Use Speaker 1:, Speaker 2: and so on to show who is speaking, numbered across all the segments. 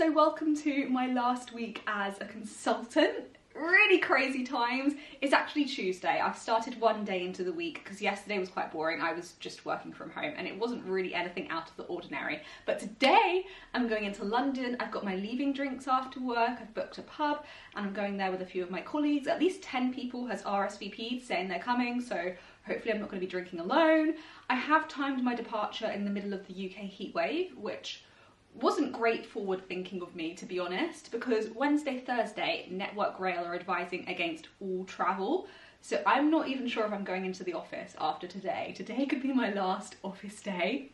Speaker 1: so welcome to my last week as a consultant. Really crazy times. It's actually Tuesday. I've started one day into the week because yesterday was quite boring. I was just working from home and it wasn't really anything out of the ordinary. But today I'm going into London. I've got my leaving drinks after work. I've booked a pub and I'm going there with a few of my colleagues. At least 10 people has RSVP'd saying they're coming, so hopefully I'm not going to be drinking alone. I have timed my departure in the middle of the UK heatwave, which wasn't great forward thinking of me, to be honest, because Wednesday, Thursday, Network Rail are advising against all travel. So I'm not even sure if I'm going into the office after today. Today could be my last office day.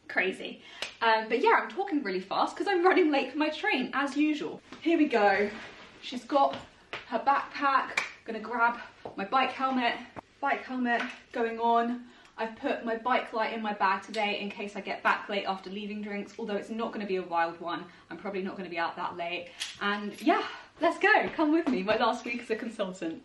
Speaker 1: Crazy. But yeah, I'm talking really fast because I'm running late for my train, as usual. Here we go. She's got her backpack. Gonna grab my bike helmet. Bike helmet going on. I've put my bike light in my bag today in case I get back late after leaving drinks, although it's not going to be a wild one. I'm probably not going to be out that late. And yeah, let's go. Come with me. My last week as a consultant.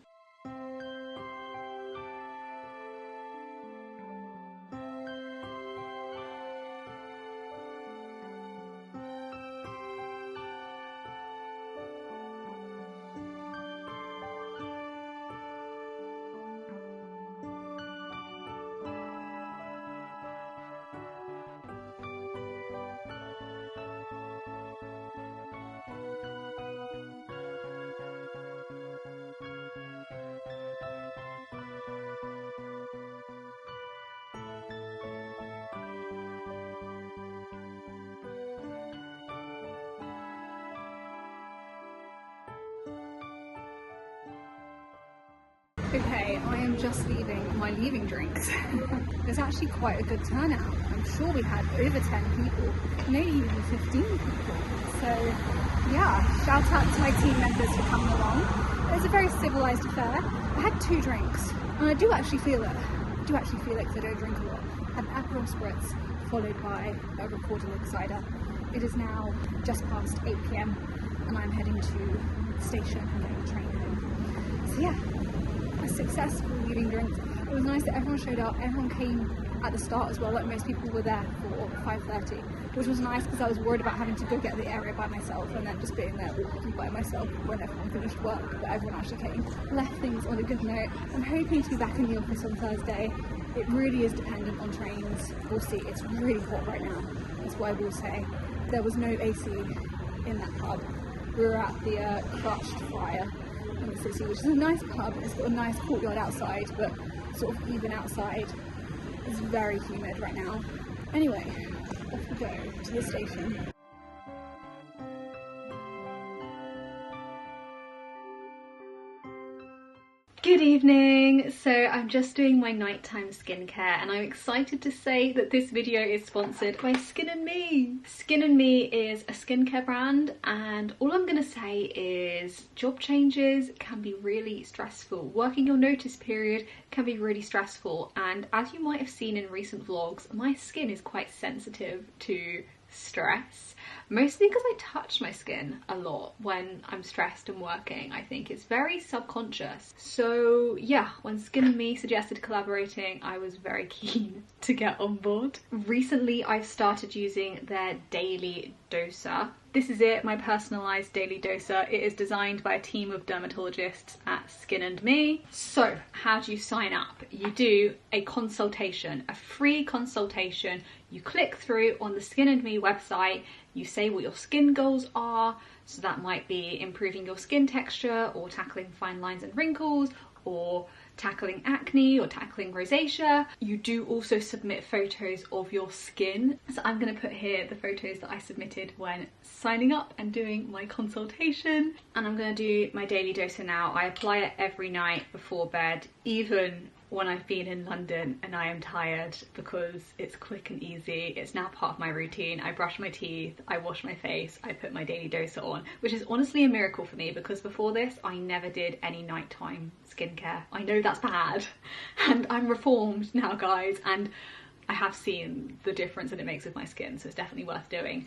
Speaker 1: Okay, I am just leaving my leaving drinks. There's actually quite a good turnout. I'm sure we had over 10 people, maybe even 15 people. So yeah, shout out to my team members for coming along. It was a very civilised affair. I had 2 drinks and I do actually feel it. I do actually feel it because I don't drink a lot. I had an Aperol Spritz followed by a Recorder cider. It is now just past 8 PM and I'm heading to the station and getting a train home. So yeah, a successful leaving drinks. It was nice that everyone showed up. Everyone came at the start as well, like most people were there for 5:30, which was nice because I was worried about having to go get the area by myself and then just being there walking by myself when everyone finished work, but everyone actually came. Left things on a good note. I'm hoping to be back in the office on Thursday. It really is dependent on trains. We'll see. It's really hot right now. That's what I will say. There was no AC in that pub. We were at the Crushed Friar in the city, which is a nice pub. It's got a nice courtyard outside, but sort of even outside. It's very humid right now. Anyway, off we go to the station. Good evening. So I'm just doing my nighttime skincare and I'm excited to say that this video is sponsored by Skin and Me. Skin and Me is a skincare brand and all I'm gonna say is job changes can be really stressful. Working your notice period can be really stressful, and as you might have seen in recent vlogs, my skin is quite sensitive to stress, mostly because I touch my skin a lot when I'm stressed and working. I think it's very subconscious. So yeah, when Skin and Me suggested collaborating, I was very keen to get on board. Recently I've started using their daily doser. This is it, my personalised daily doser. It is designed by a team of dermatologists at Skin and Me. So how do you sign up? You do a consultation, a free consultation. You click through on the Skin and Me website, you say what your skin goals are. So that might be improving your skin texture or tackling fine lines and wrinkles or tackling acne or tackling rosacea. You do also submit photos of your skin. So I'm going to put here the photos that I submitted when signing up and doing my consultation. And I'm going to do my daily doser now. I apply it every night before bed, even when I've been in London and I am tired, because it's quick and easy. It's now part of my routine. I brush my teeth, I wash my face, I put my daily doser on, which is honestly a miracle for me because before this I never did any nighttime skincare. I know that's bad and I'm reformed now, guys, and I have seen the difference that it makes with my skin, so it's definitely worth doing.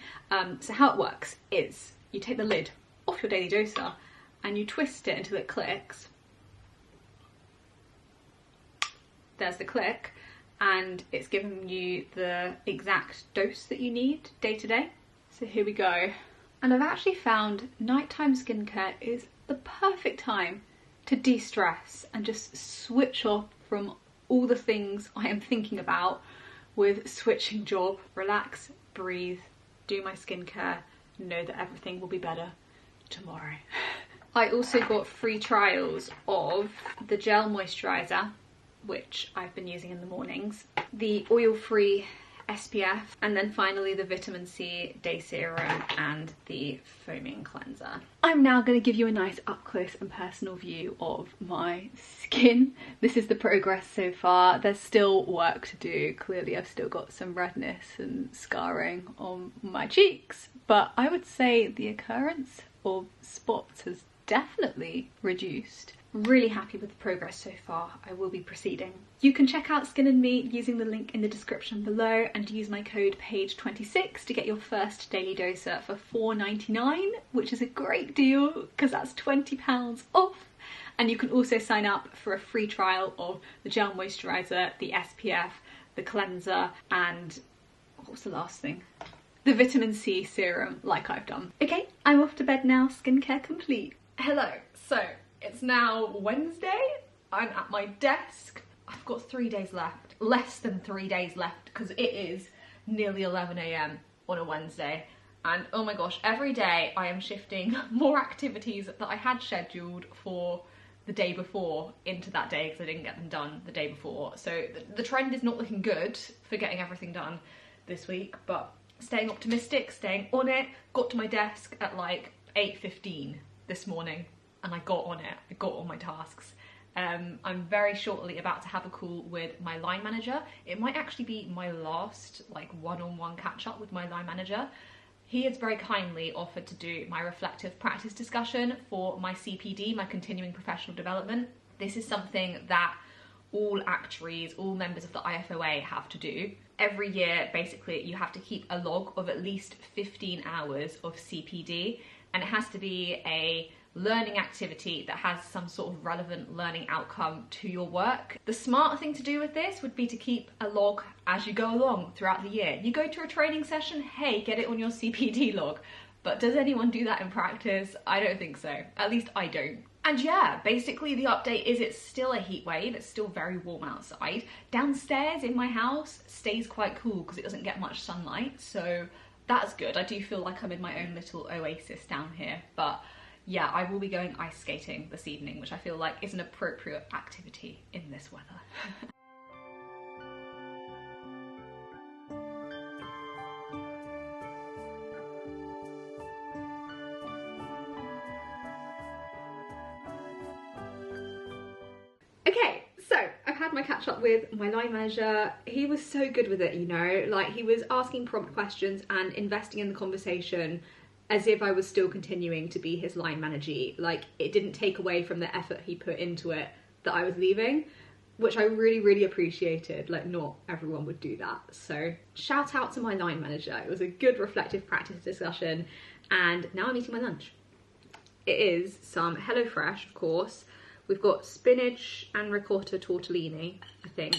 Speaker 1: So how it works is you take the lid off your daily doser and you twist it until it clicks. There's the click, and it's giving you the exact dose that you need day to day. So here we go. And I've actually found nighttime skincare is the perfect time to de-stress and just switch off from all the things I am thinking about with switching job, relax, breathe, do my skincare, know that everything will be better tomorrow. I also got free trials of the gel moisturiser, which I've been using in the mornings, the oil-free SPF, and then finally the vitamin C day serum and the foaming cleanser. I'm now going to give you a nice up close and personal view of my skin. This is the progress so far. There's still work to do. Clearly I've still got some redness and scarring on my cheeks, but I would say the occurrence of spots has definitely reduced. Really happy with the progress so far. I will be proceeding. You can check out Skin and Me using the link in the description below and use my code PAGE26 to get your first daily doser for £4.99, which is a great deal because that's £20 off. And you can also sign up for a free trial of the gel moisturiser, the SPF, the cleanser, and what's the last thing? The vitamin C serum, like I've done. Okay, I'm off to bed now, skincare complete. Hello, so it's now Wednesday, I'm at my desk. I've got 3 days left, less than 3 days left, because it is nearly 11 AM on a Wednesday. And oh my gosh, every day I am shifting more activities that I had scheduled for the day before into that day because I didn't get them done the day before. So the trend is not looking good for getting everything done this week, but staying optimistic, staying on it. Got to my desk at like 8:15 this morning and I got on it, I got on my tasks. I'm very shortly about to have a call with my line manager. It might actually be my last like one-on-one catch-up with my line manager. He has very kindly offered to do my reflective practice discussion for my CPD, my continuing professional development. This is something that all actuaries, all members of the IFoA have to do. Every year, basically, you have to keep a log of at least 15 hours of CPD, and it has to be a learning activity that has some sort of relevant learning outcome to your work. The smart thing to do with this would be to keep a log as you go along throughout the year. You go to a training session, hey, get it on your CPD log. But does anyone do that in practice? I don't think so. At least I don't. And yeah, basically the update is it's still a heat wave. It's still very warm outside. Downstairs in my house stays quite cool because it doesn't get much sunlight. So that's good. I do feel like I'm in my own little oasis down here. But yeah, I will be going ice skating this evening, which I feel like is an appropriate activity in this weather. Okay, so I've had my catch up with my line manager. He was so good with it, you know, like he was asking prompt questions and investing in the conversation as if I was still continuing to be his line manager. Like, it didn't take away from the effort he put into it that I was leaving, which I really, really appreciated. Like, not everyone would do that. So shout out to my line manager. It was a good reflective practice discussion, and now I'm eating my lunch. It is some HelloFresh, of course. We've got spinach and ricotta tortellini, I think,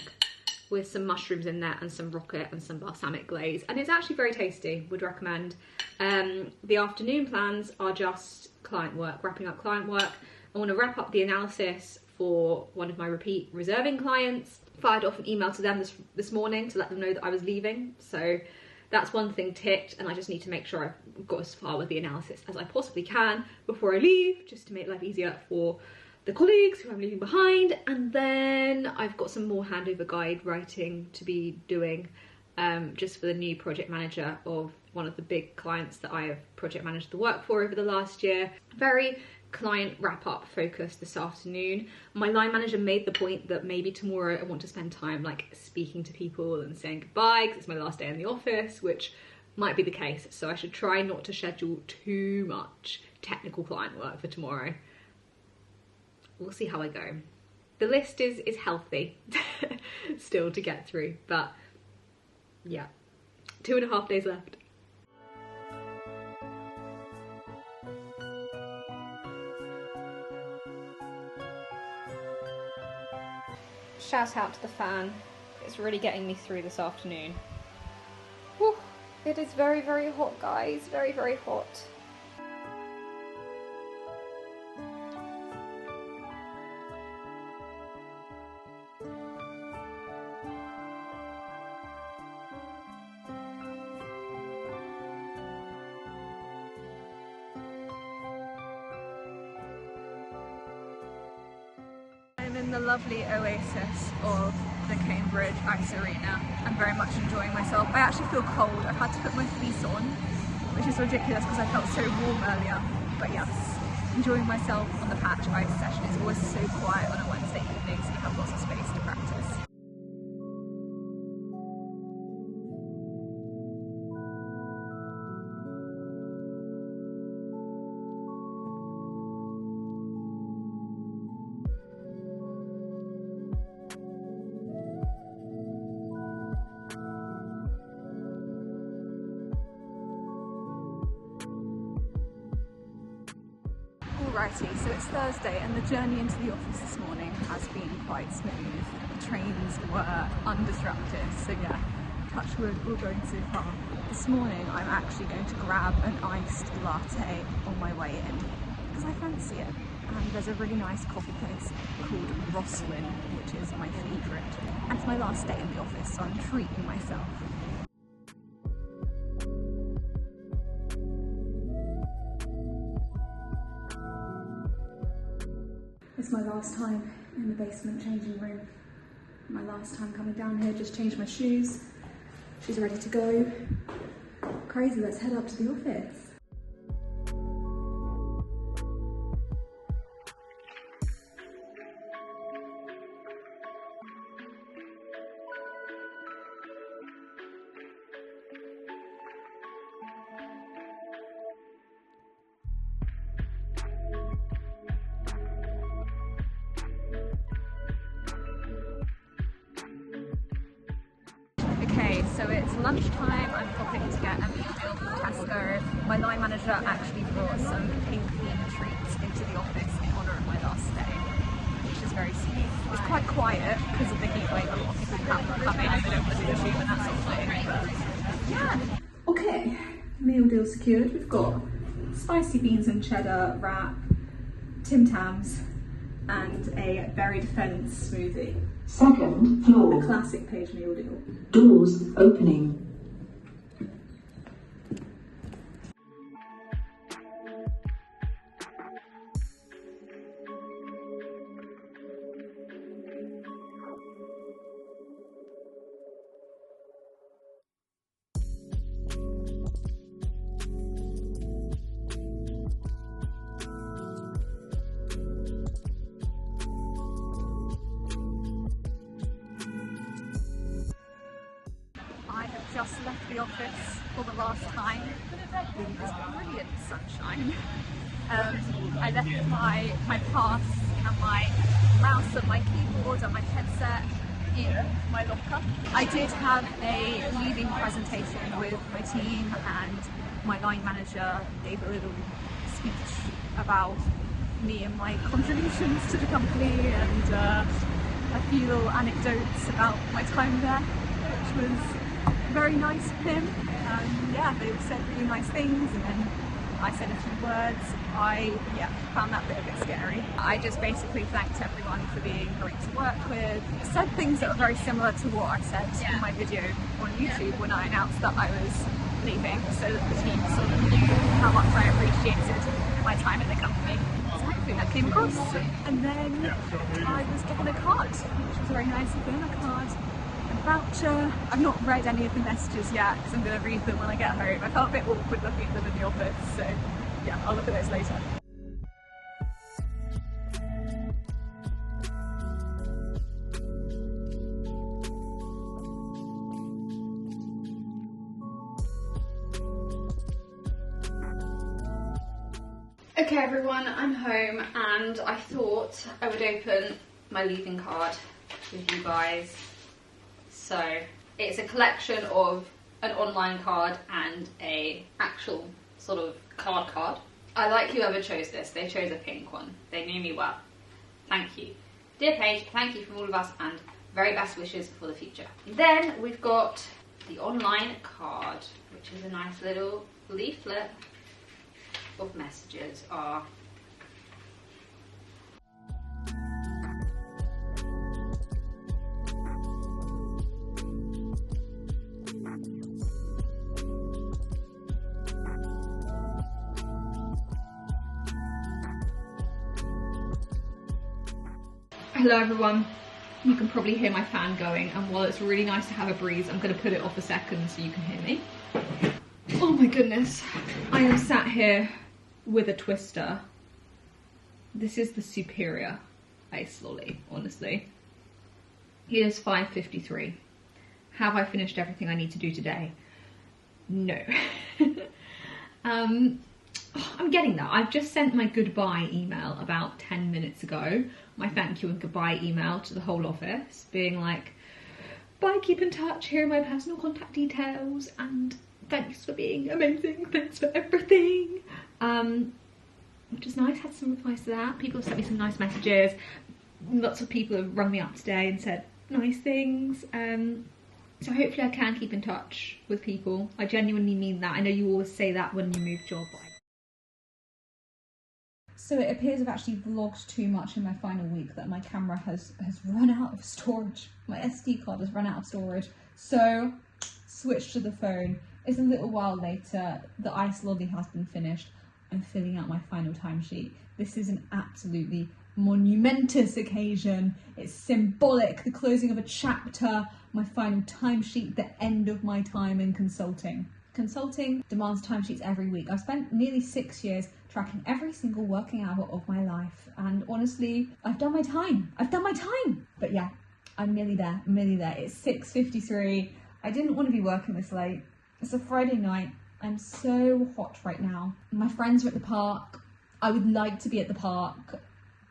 Speaker 1: with some mushrooms in there and some rocket and some balsamic glaze, and it's actually very tasty. Would recommend. The afternoon plans are just client work, wrapping up client work. I want to wrap up the analysis for one of my repeat reserving clients. Fired off an email to them this morning to let them know that I was leaving, so that's one thing ticked, and I just need to make sure I've got as far with the analysis as I possibly can before I leave, just to make life easier for the colleagues who I'm leaving behind. And then I've got some more handover guide writing to be doing, just for the new project manager of one of the big clients that I have project managed the work for over the last year. Very client wrap-up focus this afternoon. My line manager made the point that maybe tomorrow I want to spend time like speaking to people and saying goodbye because it's my last day in the office, which might be the case. So I should try not to schedule too much technical client work for tomorrow. We'll see how I go. The list is healthy still to get through, but yeah, 2.5 days left. Shout out to the fan. It's really getting me through this afternoon. Whew. It is very, very hot, guys. Very, very hot.
Speaker 2: I'm in the lovely oasis of the Cambridge Ice Arena. I'm very much enjoying myself. I actually feel cold. I've had to put my fleece on, which is ridiculous because I felt so warm earlier. But yes, enjoying myself on the patch ice session. It's always so quiet on a Wednesday evening, so you have lots of space to practice. Alrighty, so it's Thursday and the journey into the office this morning has been quite smooth. The trains were undisrupted, so yeah, touch wood, all going so far. This morning I'm actually going to grab an iced latte on my way in because I fancy it. And there's a really nice coffee place called Roslyn, which is my favourite. And it's my last day in the office, so I'm treating myself. It's my last time in the basement changing room. My last time coming down here, just changed my shoes. She's ready to go. Crazy, let's head up to the office. Okay, so it's lunchtime. I'm popping to get a meal deal from Tesco. My line manager actually brought some pink bean treats into the office in honour of my last day, which is very sweet. It's quite quiet because of the heat wave. A lot of people can't come in, they don't want to do the tube and that sort of thing. But yeah. Okay, meal deal secured. We've got spicy beans and cheddar wrap, Tim Tams, and a berry defence smoothie.
Speaker 3: Second floor.
Speaker 2: A classic page meal deal.
Speaker 3: Doors opening.
Speaker 2: Just left the office for the last time in this brilliant sunshine. I left my pass and my mouse and my keyboard and my headset in my locker. I did have a leaving presentation with my team, and my line manager gave a little speech about me and my contributions to the company, and a few little anecdotes about my time there, which was very nice of him. Yeah, they all said really nice things, and then I said a few words. I found that bit a bit scary. I just basically thanked everyone for being great to work with. Said things that were very similar to what I said in my video on YouTube when I announced that I was leaving, so that the team sort of knew how much I appreciated my time in the company. So hopefully that came across. And then I was given a card, which was very nice of them, a card. Voucher. I've not read any of the messages yet because I'm going to read them when I get home. I felt a bit awkward looking at them in the office, so yeah, I'll look at those later.
Speaker 1: Okay everyone, I'm home and I thought I would open my leaving card with you guys. So it's a collection of an online card and a actual sort of card. I like whoever chose this. They chose a pink one. They knew me well. Thank you. Dear Paige, thank you from all of us and very best wishes for the future. Then we've got the online card, which is a nice little leaflet of messages. Hello everyone. You can probably hear my fan going, and while it's really nice to have a breeze, I'm going to put it off a second so you can hear me. Oh my goodness, I am sat here with a twister. This is the superior ice lolly, honestly. It is 5:53. Have I finished everything I need to do today? No. I'm getting there. I've just sent my goodbye email about 10 minutes ago. My thank you and goodbye email to the whole office, being like, bye, keep in touch, here are my personal contact details, and thanks for being amazing, thanks for everything. Which is nice, had some replies to that. People have sent me some nice messages. Lots of people have rung me up today and said nice things. So hopefully I can keep in touch with people. I genuinely mean that. I know you always say that when you move job. So it appears I've actually vlogged too much in my final week, that my camera has run out of storage. My SD card has run out of storage. So switch to the phone. It's a little while later. The ice lolly has been finished. I'm filling out my final timesheet. This is an absolutely monumentous occasion. It's symbolic, the closing of a chapter, my final timesheet, the end of my time in consulting. Consulting demands timesheets every week. I've spent nearly 6 years tracking every single working hour of my life, and honestly, I've done my time. But yeah, I'm nearly there, It's 6:53. I didn't want to be working this late. It's a Friday night. I'm so hot right now. My friends are at the park. I would like to be at the park,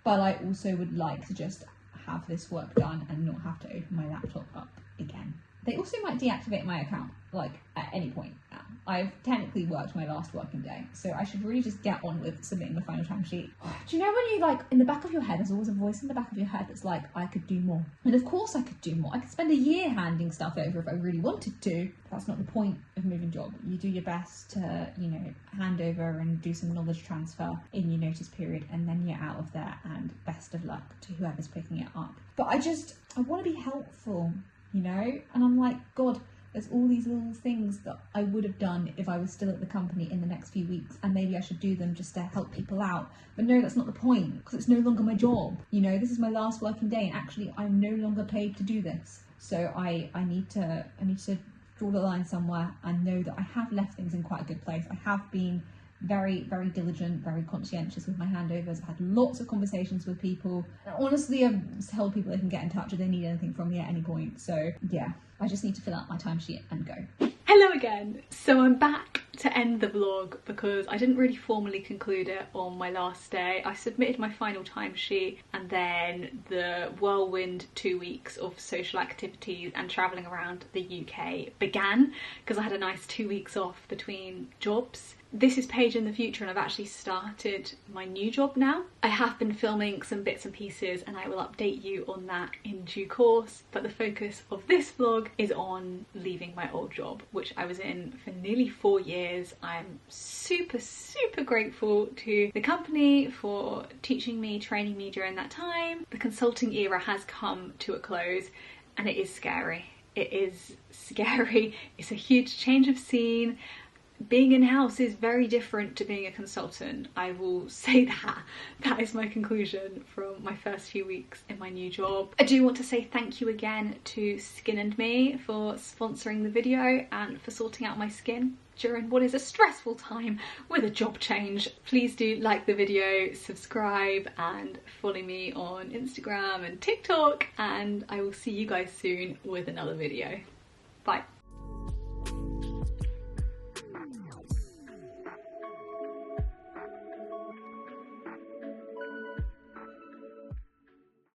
Speaker 1: but I also would like to just have this work done and not have to open my laptop up again. They also might deactivate my account, like, at any point now. I've technically worked my last working day, so I should really just get on with submitting the final timesheet. Do you know when you, like, in the back of your head, there's always a voice in the back of your head that's like, I could do more. And of course I could do more. I could spend a year handing stuff over if I really wanted to. That's not the point of moving job. You do your best to, you know, hand over and do some knowledge transfer in your notice period, and then you're out of there, and best of luck to whoever's picking it up. But I want to be helpful, you know? And I'm like, God, there's all these little things that I would have done if I was still at the company in the next few weeks, and maybe I should do them just to help people out. But no, that's not the point, because it's no longer my job. You know, this is my last working day, and actually I'm no longer paid to do this. So I need to draw the line somewhere and know that I have left things in quite a good place. I have been very, very diligent, very conscientious with my handovers. I've had lots of conversations with people. And honestly, I've told people they can get in touch if they need anything from me at any point. So yeah, I just need to fill out my timesheet and go. Hello again. So I'm back to end the vlog because I didn't really formally conclude it on my last day. I submitted my final timesheet, and then the whirlwind 2 weeks of social activities and travelling around the UK began, because I had a nice 2 weeks off between jobs. This is Paige in the future, and I've actually started my new job now. I have been filming some bits and pieces, and I will update you on that in due course, but the focus of this vlog is on leaving my old job, which I was in for nearly 4 years. I'm super, super grateful to the company for teaching me, training me during that time. The consulting era has come to a close, and it is scary. It is scary. It's a huge change of scene. Being in-house is very different to being a consultant. I will say that. That is my conclusion from my first few weeks in my new job. I do want to say thank you again to Skin & Me for sponsoring the video and for sorting out my skin during what is a stressful time with a job change. Please do like the video, subscribe, and follow me on Instagram and TikTok, and I will see you guys soon with another video. Bye.